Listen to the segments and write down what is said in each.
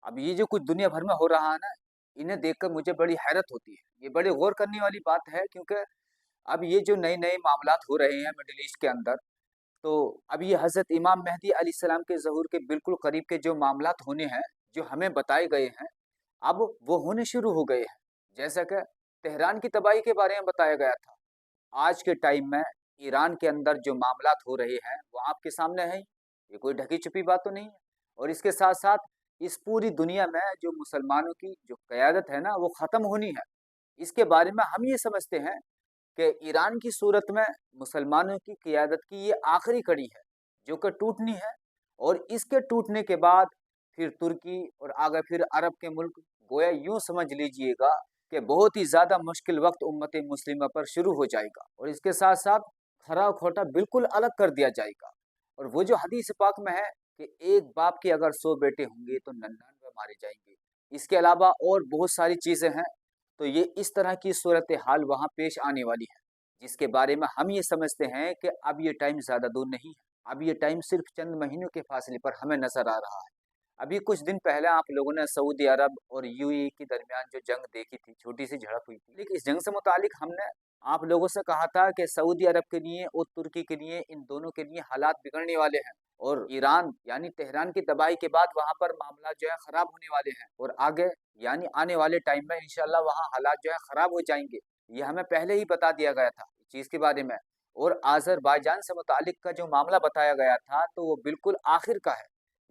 अब ये जो कुछ दुनिया भर में हो रहा है ना, इन्हें देखकर मुझे बड़ी हैरत होती है। ये बड़े गौर करने वाली बात है, क्योंकि अब ये जो नए-नए मामलात हो रहे हैं मिडल ईस्ट के अंदर, तो अब ये हज़रत इमाम मेहदी अलैहिस्सलाम के ज़हूर के बिल्कुल करीब के जो मामलात होने हैं, जो हमें बताए गए हैं, अब वो होने शुरू हो गए हैं। जैसा कि तेहरान की तबाही के बारे में बताया गया था। आज के टाइम में ईरान के अंदर जो मामलात हो रहे हैं, वो आपके सामने है ही। ये कोई ढकी-छुपी बात तो नहीं है। और इसके साथ-साथ इस पूरी दुनिया में जो मुसलमानों की जो क़यादत है ना, वो ख़त्म होनी है। इसके बारे में हम ये समझते हैं कि ईरान की सूरत में मुसलमानों की क़यादत की ये आखिरी कड़ी है, जो कि टूटनी है। और इसके टूटने के बाद फिर तुर्की और आगे फिर अरब के मुल्क, गोया यूँ समझ लीजिएगा कि बहुत ही ज़्यादा मुश्किल वक़्त उम्मत मुस्लिमा पर शुरू हो जाएगा। और इसके साथ-साथ खरा-खोटा बिल्कुल अलग कर दिया जाएगा। और वो जो हदीस पाक में है कि एक बाप के अगर 100 बेटे होंगे तो 99 मारे जाएँगे। इसके अलावा और बहुत सारी चीज़ें हैं। तो ये इस तरह की सूरत-ए-हाल वहाँ पेश आने वाली है, जिसके बारे में हम ये समझते हैं कि अब ये टाइम ज़्यादा दूर नहीं है। अब ये टाइम सिर्फ़ चंद महीनों के फ़ासले पर हमें नज़र आ रहा है। अभी कुछ दिन पहले आप लोगों ने सऊदी अरब और यूएई के दरमियान जो जंग देखी थी, छोटी-सी झड़प हुई थी। लेकिन इस जंग से मुतालिक हमने आप लोगों से कहा था कि सऊदी अरब के लिए और तुर्की के लिए, इन दोनों के लिए हालात बिगड़ने वाले हैं। और ईरान यानी तेहरान की तबाही के बाद वहाँ पर मामला जो है ख़राब होने वाले हैं। और आगे यानी आने वाले टाइम में इंशाअल्लाह वहाँ हालात जो है ख़राब हो जाएँगे। ये हमें पहले ही बता दिया गया था इस चीज़ के बारे में। और अज़रबैजान से मुतालिक का जो मामला बताया गया था, तो वो बिल्कुल आखिर का है।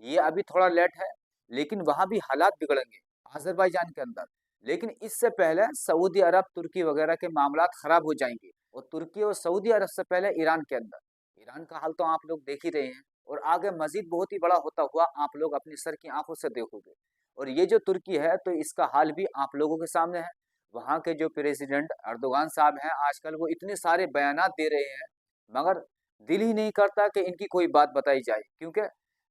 ये अभी थोड़ा लेट है, लेकिन वहाँ भी हालात बिगड़ेंगे, अज़रबैजान के अंदर। लेकिन इससे पहले सऊदी अरब, तुर्की वगैरह के मामलात ख़राब हो जाएँगे। और तुर्की और सऊदी अरब से पहले ईरान के अंदर। ईरान का हाल तो आप लोग देख ही रहे हैं। और आगे मज़ीद बहुत ही बड़ा होता हुआ आप लोग अपनी सर की आँखों से देखोगे। और ये जो तुर्की है, तो इसका हाल भी आप लोगों के सामने है। वहाँ के जो प्रेसिडेंट अर्दोगान साहब हैं, आजकल वो इतने सारे बयानात दे रहे हैं, मगर दिल ही नहीं करता कि इनकी कोई बात बताई जाए। क्योंकि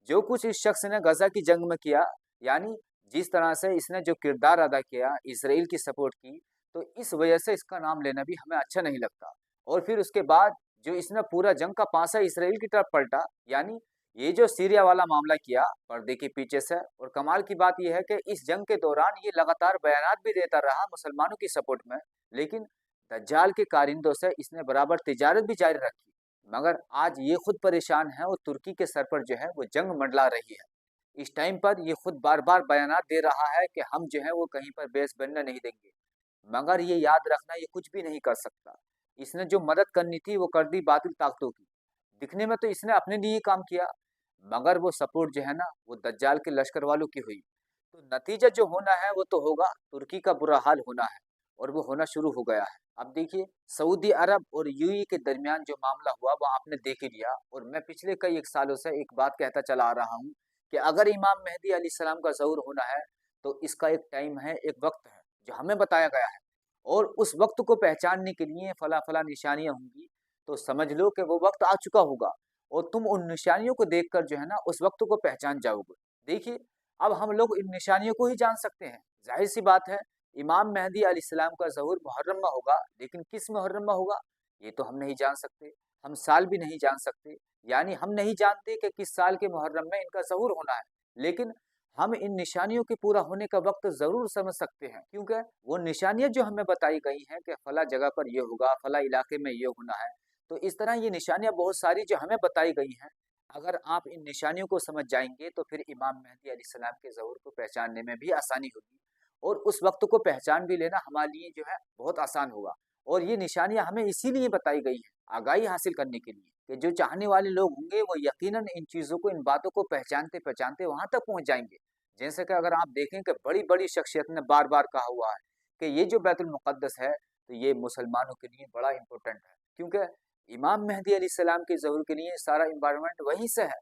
जो कुछ इस शख्स ने गज़ा की जंग में किया, यानी जिस तरह से इसने जो किरदार अदा किया, इसराइल की सपोर्ट की, तो इस वजह से इसका नाम लेना भी हमें अच्छा नहीं लगता। और फिर उसके बाद जो इसने पूरा जंग का पासा इसराइल की तरफ पलटा, यानी ये जो सीरिया वाला मामला किया पर्दे के पीछे से। और कमाल की बात ये है कि इस जंग के दौरान ये लगातार बयानात भी देता रहा मुसलमानों की सपोर्ट में, लेकिन दज्जाल के कारिंदों से इसने बराबर तिजारत भी जारी रखी। मगर आज ये खुद परेशान है और तुर्की के सर पर जो है वो जंग मंडला रही है। इस टाइम पर ये खुद बार-बार बयानात दे रहा है कि हम जो है वो कहीं पर बेस बनने नहीं देंगे। मगर ये याद रखना, ये कुछ भी नहीं कर सकता। इसने जो मदद करनी थी वो कर दी बातिल ताकतों की। दिखने में तो इसने अपने लिए काम किया, मगर वो सपोर्ट जो है ना, वो दज्जाल के लश्कर वालों की हुई। तो नतीजा जो होना है वो तो होगा, तुर्की का बुरा हाल होना है। और वो होना शुरू हो गया है। अब देखिए, सऊदी अरब और यूएई के दरमियान जो मामला हुआ वो आपने देख ही लिया। और मैं पिछले कई एक सालों से एक बात कहता चला आ रहा हूँ कि अगर इमाम मेहदी अलैहिस्सलाम का ज़हूर होना है, तो इसका एक टाइम है, एक वक़्त है, जो हमें बताया गया है। और उस वक़्त को पहचानने के लिए फला-फला निशानियाँ होंगी, तो समझ लो कि वो वक़्त आ चुका होगा। और तुम उन निशानियों को देखकर जो है ना, उस वक़्त को पहचान जाओगे। देखिए, अब हम लोग इन निशानियों को ही जान सकते हैं। ज़ाहिर-सी बात है, इमाम मेहदी अलैहिस्सलाम का ज़हूर मुहर्रम में होगा, लेकिन किस मुहर्रम में होगा, ये तो हम नहीं जान सकते। हम साल भी नहीं जान सकते, यानी हम नहीं जानते कि किस साल के मुहर्रम में इनका ज़हूर होना है। लेकिन हम इन निशानियों के पूरा होने का वक़्त ज़रूर समझ सकते हैं, क्योंकि वो निशानियाँ जो हमें बताई गई हैं कि फला जगह पर ये होगा, फला इलाके में ये होना है। तो इस तरह ये निशानियाँ बहुत सारी जो हमें बताई गई हैं, अगर आप इन निशानियों को समझ जाएँगे, तो फिर इमाम मेहदी अलैहिस्सलाम के ज़हूर को पहचानने में भी आसानी होगी। और उस वक़्त को पहचान भी लेना हमारे लिए जो है बहुत आसान होगा। और ये निशानियाँ हमें इसीलिए बताई गई हैं, आगाही हासिल करने के लिए, कि जो चाहने वाले लोग होंगे वो यकीनन इन चीज़ों को, इन बातों को पहचानते-पहचानते वहाँ तक पहुँच जाएँगे। जैसे कि अगर आप देखें कि बड़ी-बड़ी शख्सियत ने बार-बार कहा हुआ है कि ये जो बैतुल मुक़द्दस है, तो ये मुसलमानों के लिए बड़ा इम्पोर्टेंट है। क्योंकि इमाम मेहदी अलैहिस्सलाम के ज़हूर के लिए सारा एनवायरनमेंट वहीं से है।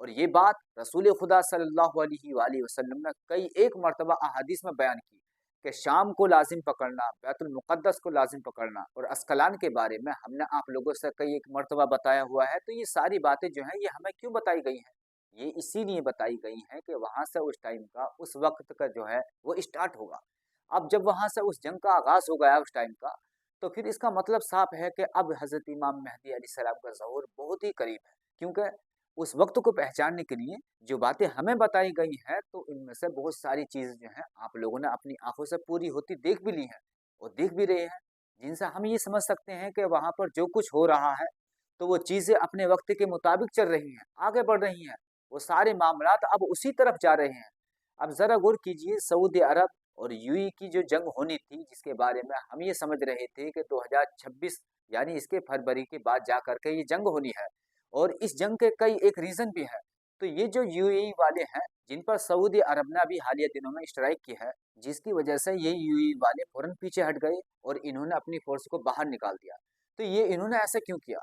और ये बात रसूल खुदा सल्लल्लाहु अलैहि वसल्लम ने कई एक मर्तबा अहादीस में बयान की कि शाम को लाज़िम पकड़ना, बैतुल मुक़द्दस को लाज़िम पकड़ना। और अस्कलान के बारे में हमने आप लोगों से कई एक मर्तबा बताया हुआ है। तो ये सारी बातें जो हैं, ये हमें क्यों बताई गई हैं? ये इसीलिए बताई गई हैं कि वहाँ से उस टाइम का, उस वक़्त का जो है वो स्टार्ट होगा। अब जब वहाँ से उस जंग का आगाज़ हो गया उस टाइम का, तो फिर इसका मतलब साफ़ है कि अब हज़रत इमाम मेहदी अलैहिस्सलाम का ज़हूर बहुत ही करीब है। क्योंकि उस वक्त को पहचानने के लिए जो बातें हमें बताई गई हैं, तो इनमें से बहुत सारी चीज़ें जो हैं आप लोगों ने अपनी आँखों से पूरी होती देख भी ली हैं और देख भी रहे हैं, जिनसे हम ये समझ सकते हैं कि वहाँ पर जो कुछ हो रहा है, तो वो चीज़ें अपने वक्त के मुताबिक चल रही हैं, आगे बढ़ रही हैं। वो सारे मामलात अब उसी तरफ जा रहे हैं। अब ज़रा गौर कीजिए, सऊदी अरब और यूएई की जो जंग होनी थी, जिसके बारे में हम ये समझ रहे थे कि 2026 यानी इसके फरवरी के बाद जा कर के ये जंग होनी है, और इस जंग के कई एक रीज़न भी है। तो ये जो यूएई वाले हैं, जिन पर सऊदी अरब ने अभी हालिया दिनों में स्ट्राइक की है, जिसकी वजह से ये यूएई वाले फ़ौरन पीछे हट गए और इन्होंने अपनी फ़ोर्स को बाहर निकाल दिया। तो ये इन्होंने ऐसा क्यों किया?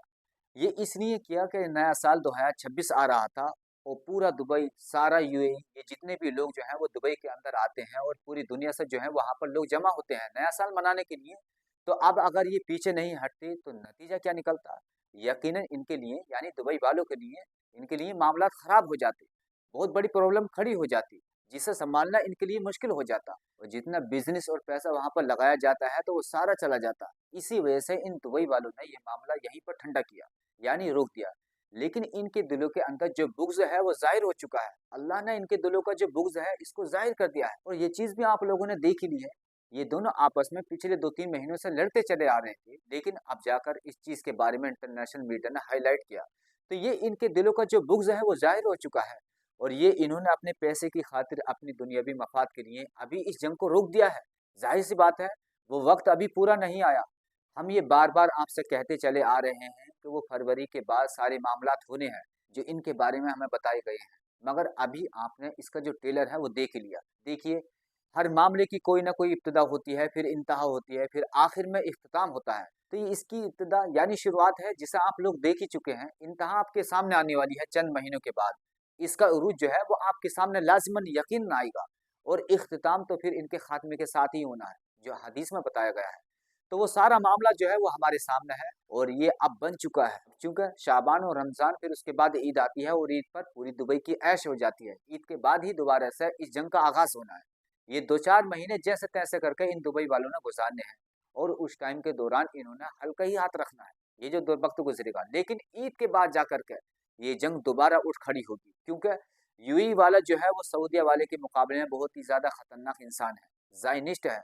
ये इसलिए किया कि नया साल 2026 आ रहा था और पूरा दुबई, सारा यूएई, ये जितने भी लोग जो हैं वो दुबई के अंदर आते हैं और पूरी दुनिया से जो है वहाँ पर लोग जमा होते हैं नया साल मनाने के लिए। तो अब अगर ये पीछे नहीं हटते तो नतीजा क्या निकलता? यकीनन इनके लिए, यानी दुबई वालों के लिए, इनके लिए मामलात खराब हो जाते, बहुत बड़ी प्रॉब्लम खड़ी हो जाती, जिसे संभालना इनके लिए मुश्किल हो जाता और जितना बिजनेस और पैसा वहाँ पर लगाया जाता है तो वो सारा चला जाता। इसी वजह से इन दुबई वालों ने ये मामला यहीं पर ठंडा किया, यानी रोक दिया। लेकिन इनके दिलों के अंदर जो बुग़्ज़ है वो ज़ाहिर हो चुका है। अल्लाह ने इनके दिलों का जो बुग़्ज़ है इसको ज़ाहिर कर दिया है, और ये चीज़ भी आप लोगों ने देख ही ली है। ये दोनों आपस में पिछले 2-3 महीनों से लड़ते चले आ रहे थे, लेकिन अब जाकर इस चीज़ के बारे में इंटरनेशनल मीडिया ने हाइलाइट किया। तो ये इनके दिलों का जो बुग़्ज़ है वो ज़ाहिर हो चुका है, और ये इन्होंने अपने पैसे की खातिर, अपनी दुनियावी मफ़ाद के लिए अभी इस जंग को रोक दिया है। ज़ाहिर-सी बात है, वो वक़्त अभी पूरा नहीं आया। हम ये बार-बार आपसे कहते चले आ रहे हैं कि वो फरवरी के बाद सारे मामलात होने हैं, जो इनके बारे में हमें बताए गए हैं। मगर अभी आपने इसका जो ट्रेलर है वो देख लिया। देखिए, हर मामले की कोई ना कोई इब्तिदा होती है, फिर इंतहा होती है, फिर आखिर में इख्तिताम होता है। तो ये इसकी इब्तिदा यानी शुरुआत है, जिसे आप लोग देख ही चुके हैं। इंतहा आपके सामने आने वाली है चंद महीनों के बाद। इसका उरूज जो है वो आपके सामने लाज़िमन यकीनन आएगा, और इख्तिताम तो फिर इनके खात्मे के साथ ही होना है, जो हदीस में बताया गया है। तो वो सारा मामला जो है वो हमारे सामने है, और ये अब बन चुका है। चूँकि शाबान और रमज़ान, फिर उसके बाद ईद आती है, और ईद पर पूरी दुबई की ऐश हो जाती है। ईद के बाद ही दोबारा से इस जंग का आगाज़ होना है। ये 2-4 महीने जैसे-तैसे करके इन दुबई वालों ने गुज़ारने हैं, और उस टाइम के दौरान इन्होंने हल्का ही हाथ रखना है। ये जो दो वक़्त गुज़रेगा, लेकिन ईद के बाद जाकर के ये जंग दोबारा उठ खड़ी होगी, क्योंकि यूएई वाला जो है वो सऊदीया वाले के मुकाबले में बहुत ही ज़्यादा खतरनाक इंसान है, ज़ायनिस्ट है।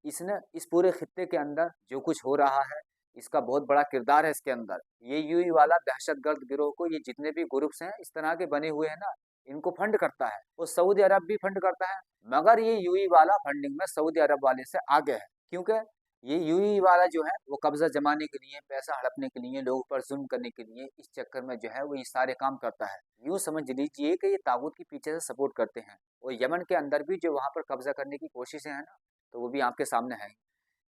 इसने इस पूरे खित्ते के अंदर जो कुछ हो रहा है, इसका बहुत बड़ा किरदार है इसके अंदर। ये यूएई वाला दहशतगर्द गिरोह को, ये जितने भी ग्रुप्स हैं इस तरह के बने हुए हैं ना, इनको फंड करता है, और सऊदी अरब भी फंड करता है। मगर ये यूएई वाला फंडिंग में सऊदी अरब वाले से आगे है, क्योंकि ये यूएई वाला जो है वो कब्जा जमाने के लिए, पैसा हड़पने के लिए, लोगों पर जुल्म करने के लिए, इस चक्कर में जो है वो ये सारे काम करता है। यूँ समझ लीजिए कि ये तागूत के पीछे से सपोर्ट करते हैं, और यमन के अंदर भी जो वहाँ पर कब्जा करने की कोशिशें हैं ना, तो वो भी आपके सामने है।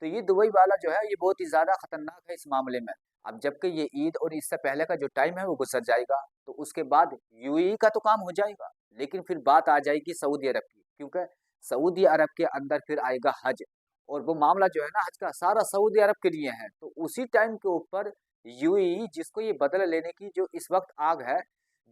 तो ये दुबई वाला जो है ये बहुत ही ज़्यादा खतरनाक है इस मामले में। अब जबकि ये ईद और इससे पहले का जो टाइम है वो गुज़र जाएगा, तो उसके बाद यूएई का तो काम हो जाएगा, लेकिन फिर बात आ जाएगी सऊदी अरब की, क्योंकि सऊदी अरब के अंदर फिर आएगा हज, और वो मामला जो है ना हज का, सारा सऊदी अरब के लिए है। तो उसी टाइम के ऊपर यूएई, जिसको ये बदला लेने की जो इस वक़्त आग है,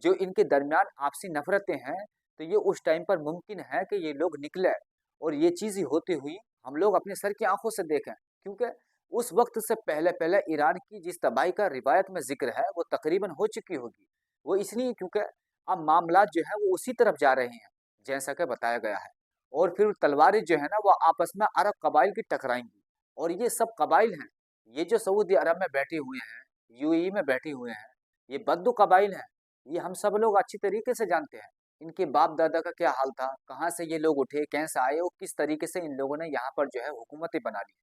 जो इनके दरमियान आपसी नफ़रतें हैं, तो ये उस टाइम पर मुमकिन है कि ये लोग निकले, और ये चीज़ होती हुई हम लोग अपने सर की आँखों से देखें। क्योंकि उस वक़्त से पहले-पहले ईरान की जिस तबाही का रिवायत में ज़िक्र है, वो तकरीबन हो चुकी होगी। वो इसलिए क्योंकि अब मामलात जो है वो उसी तरफ जा रहे हैं, जैसा कि बताया गया है। और फिर तलवारें जो है ना वो आपस में अरब कबाइल की टकराएँगी, और ये सब कबाइल हैं, ये जो सऊदी अरब में बैठे हुए हैं, यूएई में बैठे हुए हैं, ये बद्दू कबाइल हैं। ये हम सब लोग अच्छी तरीके से जानते हैं। इनके बाप-दादा का क्या हाल था, कहाँ से ये लोग उठे, कैसे आए, और किस तरीके से इन लोगों ने यहाँ पर जो है हुकूमतें बना ली।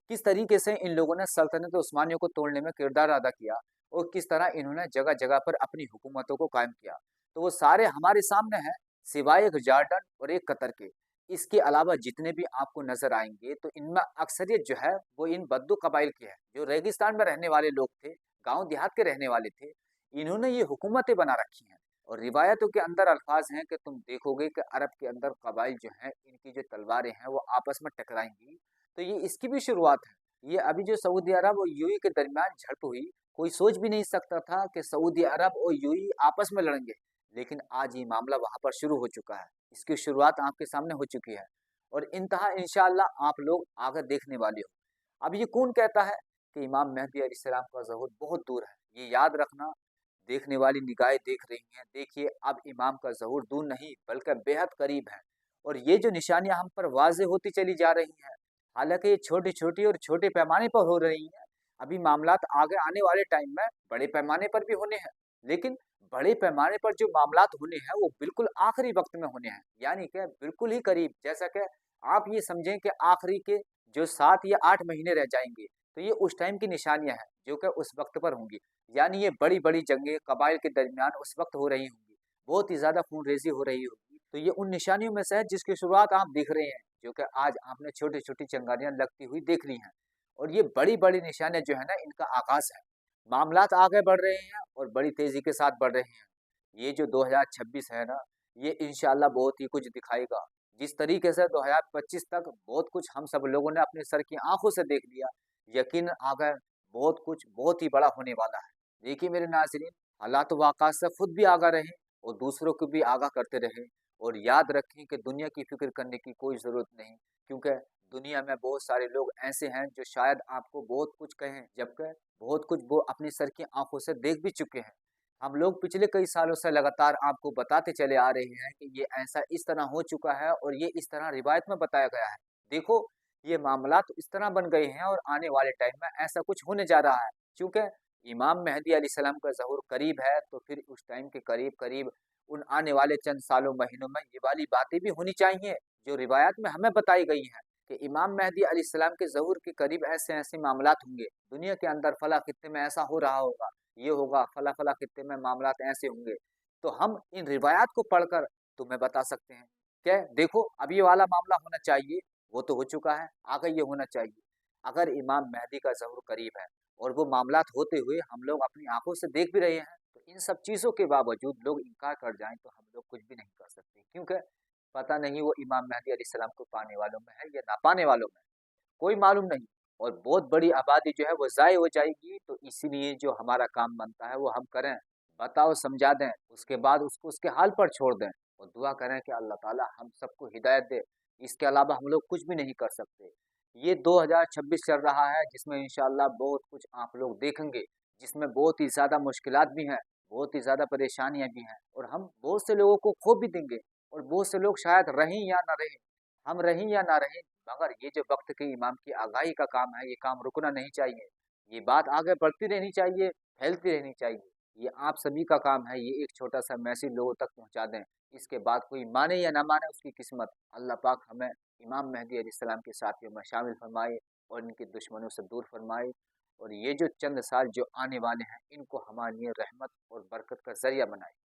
किस तरीके से इन लोगों ने सल्तनत उस्मानियों को तोड़ने में किरदार अदा किया, और किस तरह इन्होंने जगह-जगह पर अपनी हुकूमतों को कायम किया। तो वो सारे हमारे सामने हैं, सिवाय एक जॉर्डन और एक कतर के। इसके अलावा जितने भी आपको नज़र आएँगे, तो इनमें अक्सरियत जो है वो इन बद्दू कबाइल की है, जो रेगिस्तान में रहने वाले लोग थे, गाँव देहात के रहने वाले थे। इन्होंने ये हुकूमतें बना रखी हैं, और रिवायतों के अंदर अल्फाज हैं कि तुम देखोगे कि अरब के अंदर कबाइल जो हैं, इनकी जो तलवारें हैं वो आपस में टकराएँगी। तो ये इसकी भी शुरुआत है। ये अभी जो सऊदी अरब और यूएई के दरमियान झड़प हुई, कोई सोच भी नहीं सकता था कि सऊदी अरब और यूएई आपस में लड़ेंगे। लेकिन आज ये मामला वहाँ पर शुरू हो चुका है। इसकी शुरुआत आपके सामने हो चुकी है, और इंतहा इंशाअल्लाह आप लोग आगे देखने वाले हो। अब ये कौन कहता है कि इमाम मेहदी अलैहिस्सलाम का ज़हूर बहुत दूर है? ये याद रखना, देखने वाली निगाहें देख रही हैं। देखिए अब इमाम का ज़हूर दूर नहीं बल्कि बेहद करीब है और ये जो निशानियां हम पर वाज़ेह होती चली जा रही हैं, हालांकि ये छोटी-छोटी और छोटे पैमाने पर हो रही हैं। अभी मामलात आगे आने वाले टाइम में बड़े पैमाने पर भी होने हैं, लेकिन बड़े पैमाने पर जो मामलात होने हैं वो बिल्कुल आखिरी वक्त में होने हैं, यानी कि बिल्कुल ही करीब। जैसा कि आप ये समझें कि आखिरी के जो 7 या 8 महीने रह जाएंगे, तो ये उस टाइम की निशानियां हैं जो कि उस वक्त पर होंगी। यानी ये बड़ी-बड़ी जंगें कबाइल के दरमियान उस वक्त हो रही होंगी, बहुत ही ज़्यादा खून-रेज़ी हो रही होगी। तो ये उन निशानियों में से है जिसकी शुरुआत आप देख रहे हैं, जो कि आज आपने छोटी-छोटी चिंगारियाँ लगती हुई देख ली हैं। और ये बड़ी-बड़ी निशानियाँ जो है ना, इनका आगाज़ है। मामलात आगे बढ़ रहे हैं और बड़ी तेज़ी के साथ बढ़ रहे हैं। ये जो 2026 है ना, ये इंशाअल्लाह बहुत ही कुछ दिखाएगा। जिस तरीके से 2025 तक बहुत कुछ हम सब लोगों ने अपने सर की आँखों से देख लिया, यकीनन आगे बहुत कुछ बहुत ही बड़ा होने वाला है। देखिए मेरे नाज़रीन, हालात वाक़आत से खुद भी आगाह रहें और दूसरों को भी आगाह करते रहें और याद रखें कि दुनिया की फ़िक्र करने की कोई ज़रूरत नहीं, क्योंकि दुनिया में बहुत सारे लोग ऐसे हैं जो शायद आपको बहुत कुछ कहें, जबकि बहुत कुछ वो अपनी सर की आँखों से देख भी चुके हैं। हम लोग पिछले कई सालों से लगातार आपको बताते चले आ रहे हैं कि ये ऐसा इस तरह हो चुका है और ये इस तरह रिवायत में बताया गया है। देखो, ये मामला तो इस तरह बन गए हैं और आने वाले टाइम में ऐसा कुछ होने जा रहा है। चूँकि इमाम मेहदी अलैहिस्सलाम का ज़हूर करीब है, तो फिर उस टाइम के करीब-करीब उन आने वाले चंद सालों, महीनों में ये वाली बातें भी होनी चाहिए, जो रिवायत में हमें बताई गई हैं कि इमाम मेहदी अलैहिस्सलाम के ज़हूर के करीब ऐसे-ऐसे मामलात होंगे। दुनिया के अंदर फला खित्ते में ऐसा हो रहा होगा, ये होगा, फला-फला खित्ते में मामलात ऐसे होंगे। तो हम इन रिवायात को पढ़कर तुम्हें बता सकते हैं, क्या देखो अब ये वाला मामला होना चाहिए, वो तो हो चुका है, आगे ये होना चाहिए। अगर इमाम मेहदी का ज़हूर करीब है और वो मामलात होते हुए हम लोग अपनी आँखों से देख भी रहे हैं, तो इन सब चीज़ों के बावजूद लोग इनकार कर जाएँ तो हम लोग कुछ भी नहीं कर सकते। क्योंकि पता नहीं वो इमाम मेहदी अलैहिस्सलाम को पाने वालों में है या ना पाने वालों में, कोई मालूम नहीं। और बहुत बड़ी आबादी जो है वो ज़ाय हो जाएगी, तो इसीलिए जो हमारा काम बनता है वो हम करें, बताओ समझा दें, उसके बाद उसको उसके हाल पर छोड़ दें और दुआ करें कि अल्लाह ताला हम सबको हिदायत दे। इसके अलावा हम लोग कुछ भी नहीं कर सकते। ये 2026 चल रहा है जिसमें इंशाअल्लाह बहुत कुछ आप लोग देखेंगे, जिसमें बहुत ही ज़्यादा मुश्किलात भी हैं, बहुत ही ज़्यादा परेशानियाँ भी हैं और हम बहुत से लोगों को खो भी देंगे और बहुत से लोग शायद रहें या ना रहें, हम रहें या ना रहें, मगर ये जो वक्त के इमाम की आगाही का काम है, ये काम रुकना नहीं चाहिए। ये बात आगे बढ़ती रहनी चाहिए, फैलती रहनी चाहिए। ये आप सभी का काम है, ये एक छोटा सा मैसेज लोगों तक पहुंचा दें। इसके बाद कोई माने या ना माने उसकी किस्मत, अल्लाह पाक हमें इमाम मेहदी अलैहिस्सलाम के साथियों में शामिल फरमाए और इनके दुश्मनों से दूर फरमाए और ये जो चंद साल जो आने वाले हैं, इनको हमारे लिए रहमत और बरकत का जरिया बनाए।